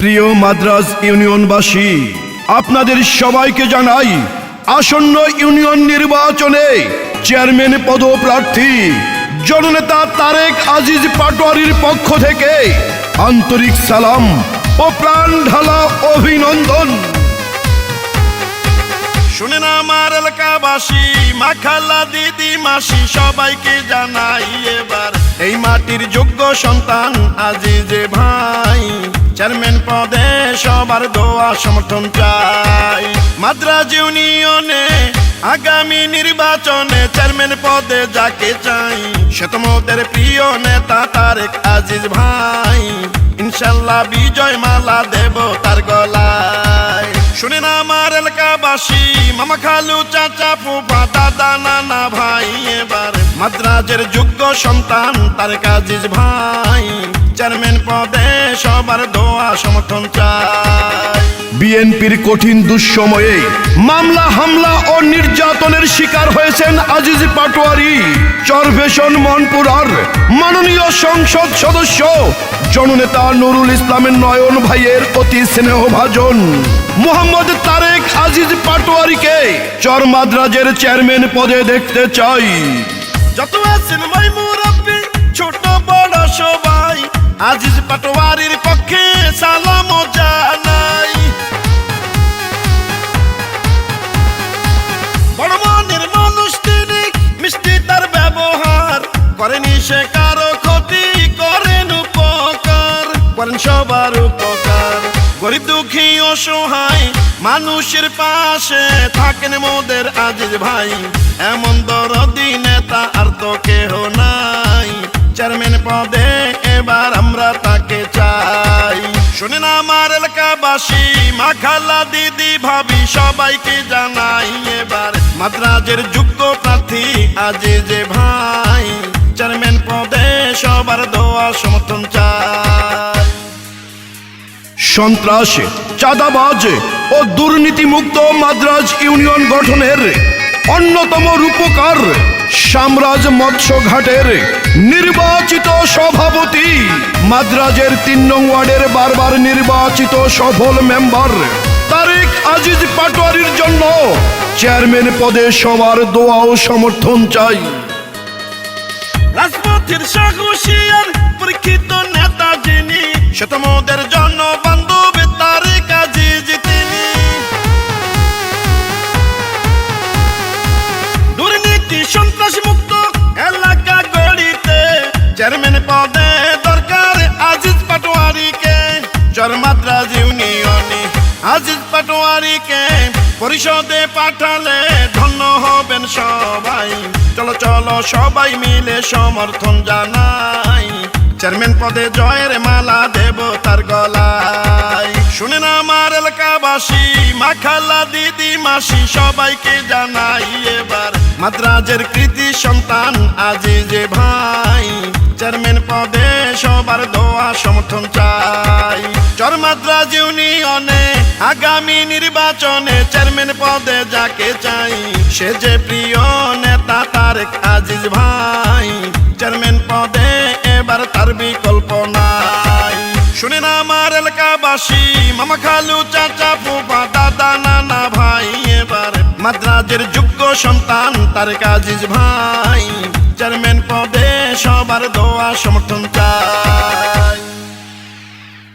প্রিয় মাদ্রাজ ইউনিয়নবাসী, আপনাদের সবাইকে জানাই আসন্ন ইউনিয়ন নির্বাচনে চেয়ারম্যান পদপ্রার্থী জননেতা তারেক আজিজ পাটোয়ারির পক্ষ থেকে আন্তরিক সালাম ও প্রাণ ঢালা অভিনন্দন। শুনেন আমার এলাকাবাসী, মা খালা দিদি মাসি সবাইকে জানাই এবার এই মাটির যোগ্য সন্তান আজিজ ভাই চেয়ারম্যান পদে সবার দোয়া সমর্থন চাই। মাদ্রাজ ইউনিয়নে আগামী নির্বাচনে চেয়ারম্যান পদে যাকে চাই সে তোমাদের প্রিয় নেতা তারেক আজিজ ভাই। ইনশাল্লাহ বিজয় মালা দেব তার গলায়। শুনেন আমার এলাকাবাসী, মামা খালু চাচা ফুফা দাদা নানা ভাই এবার মাদ্রাজের যোগ্য সন্তান তারেক আজিজ ভাই চেয়ারম্যান পদে সবার দোয়া সমর্থন চাই। বিএনপির কঠিন দুঃসময়ে মামলা হামলা ও নির্যাতনের শিকার হয়েছেন আজিজ পাটোয়ারি। চরভেশন মনপুরার মাননীয় সংসদ সদস্য জননেতা নুরুল ইসলামের নয়ন ভাইয়ের অতি স্নেহভাজন মোহাম্মদ তারেক আজিজ পাটোয়ারিকে চর মাদ্রাজের চেয়ারম্যান পদে দেখতে চাই। যত আছেন ভাই মুরব্বি ছোট বড় সবাই আজিজ পাটোয়ারির পক্ষে সালাম জানাই। বড় মনের মানুষ তিনি, মিষ্টি তার ব্যবহার, করেনি সে কারো ক্ষতি, করেন উপকার, করেন সবার উপকার। গরিব দুঃখী অসহায় মানুষের পাশে থাকেন মোদের আজিজ ভাই। এমন দরদি নেতা আর তো কেহ নাই, চেয়ারম্যান পদে এবার আমরা তাকে চাই। শুনেন আমার এলাকাবাসী, মা খালা দিদি ভাবি সবাইকে জানাই এবার মাদ্রাজের যোগ্য প্রার্থী আজিজ ভাই চেয়ারম্যান পদে সবার দোয়া সমর্থন চাই। সন্ত্রাস, চাঁদাবাজ ও দুর্নীতিমুক্ত মাদ্রাজ ইউনিয়ন গঠনের অন্যতম রূপকার সামরাজ মৎস্যঘাটের নির্বাচিত সভাপতি, মাদ্রাজের ৩ নং ওয়ার্ডের বারবার নির্বাচিত সফল মেম্বার তারেক আজিজ পাটোয়ারির জন্য চেয়ারম্যান পদে সবার দোয়া ও সমর্থন চাই। রাজপথের সাহসিয়ার পরীক্ষিত নেতা যিনি, সে তোমাদের জন্য বান্ধব তারেক আজিজ তিনি। দুর্নীতি সন্ত্রাস মুক্ত এলাকা গড়িতে চেয়ারম্যান পদে দরকার আজিজ পাটোয়ারিকে। চর মাদ্রাজ ইউনিয়নে আজিজ পাটোয়ারিকে পরিষদে পাঠালে ধন্য হবেন সবাই। চলো চলো সবাই মিলে সমর্থন জানাই, চেয়ারম্যান পদে জয়ের মালা দেব তার গলায়। শুনেন আমার এলাকাবাসী, মা খালা দিদি মাসি সবাইকে জানাই এবার মাদ্রাজের কৃতি সন্তান আজিজ ভাই চেয়ারম্যান পদে সবার দোয়া সমর্থন চাই। চর মাদ্রাজ ইউনিয়নে আগামী নির্বাচনে চেয়ারম্যান পদে যাকে চাই সে যে প্রিয় নেতা তারেক আজিজ ভাই চেয়ারম্যান পদে এবার তার বিকল্প নাই। শুনেন আমার এলাকাবাসী, মামা খালু চাচা ফুফা দাদা নানা ভাই এবার মাদ্রাজের যোগ্য সন্তান তারেক আজিজ ভাই চেয়ারম্যান পদে সবার দোয়া সমর্থন চাই।